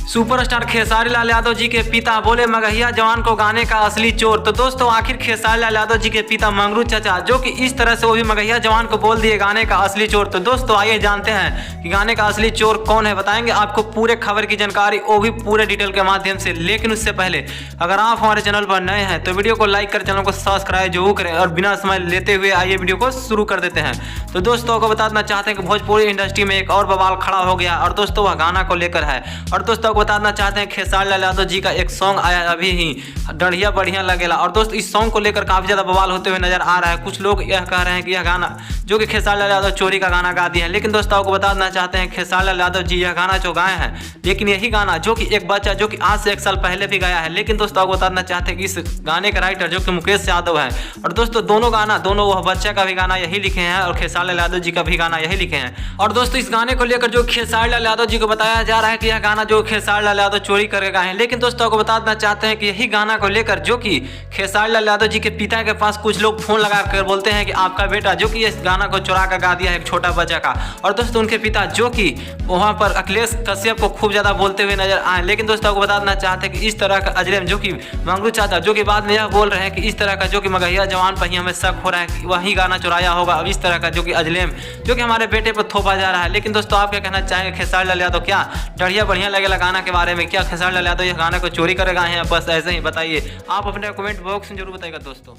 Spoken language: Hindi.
सुपरस्टार खेसारी लाल यादव जी के पिता बोले मगहिया जवान को गाने का असली चोर। तो दोस्तों आखिर खेसारी लाल यादव जी के पिता मंगरू चाचा जो कि इस तरह से वो भी मगहिया जवान को बोल दिए गाने का असली चोर। तो दोस्तों आइए जानते हैं कि गाने का असली चोर कौन है, बताएंगे आपको पूरे खबर की जानकारी, वो भी पूरे डिटेल के माध्यम से। लेकिन उससे पहले अगर आप हमारे चैनल पर नए हैं तो वीडियो को लाइक कर चैनल को सब्सक्राइब जरूर करें और बिना समय लेते हुए आइए वीडियो को शुरू कर देते हैं। तो दोस्तों को बता देना चाहते हैं कि भोजपुरी इंडस्ट्री में एक और बवाल खड़ा हो गया और दोस्तों वह गाना को लेकर है। और दोस्तों को बता देना चाहते हैं खेसारी लाल यादव जी का एक सॉन्ग आया अभी ही, डढ़िया बढ़िया लगेला। और दोस्त इस सॉन्ग को लेकर काफी ज्यादा बवाल होते हुए नजर आ रहा है। कुछ लोग यह कह रहे हैं कि यह गाना जो कि खेसारी लाल यादव चोरी का गाना गा दिया है। लेकिन दोस्तों को बता देना चाहते हैं खेसारी लाल यादव जी यह गाना जो गाए हैं, लेकिन यही गाना जो कि एक बच्चा जो कि आज से 1 साल पहले भी गाया है। लेकिन दोस्तों को बता देना चाहते हैं कि इस गाने का राइटर जो कि मुकेश यादव है, और दोस्तों दोनों वह बच्चे का भी गाना यही लिखे हैं और खेसारी लाल यादव जी का भी गाना यही लिखे हैं। और दोस्तों इस गाने को लेकर जो खेसारी लाल यादव जी को बताया जा रहा है कि यह गाना जो खेसारी लाल यादव चोरी करके गाए हैं। लेकिन दोस्तों को बता देना चाहते हैं कि यही गाना को लेकर जो कि खेसारी लाल यादव जी के पिता के पास कुछ लोग फोन लगा कर बोलते हैं कि आपका बेटा जो कि इस गाना को चुरा कर गा दिया है एक छोटा बच्चा का। और दोस्तों उनके पिता जो कि वहां पर अखिलेश कश्यप को खूब ज्यादा बोलते हुए नजर आए। लेकिन दोस्तों को बता देना चाहते हैं कि इस तरह का अजलेम जो कि मंगरू चाचा जो कि बाद में यह बोल रहे हैं कि इस तरह का जो कि मगहिया जवान पर ही हमें शक हो रहा है कि वही गाना चुराया होगा। अब इस तरह का जो कि अजलेम जो कि हमारे बेटे पर थोपा जा रहा है। लेकिन दोस्तों आप क्या कहना चाहेंगे खेसारी लाल यादव क्या डढ़िया बढ़िया लगेगा गाना के बारे में? क्या खेसारी लाल यादव यह गाना को चोरी कर गए हैं? बस ऐसे ही बताइए, आप अपने कमेंट बॉक्स में जरूर बताइएगा दोस्तों।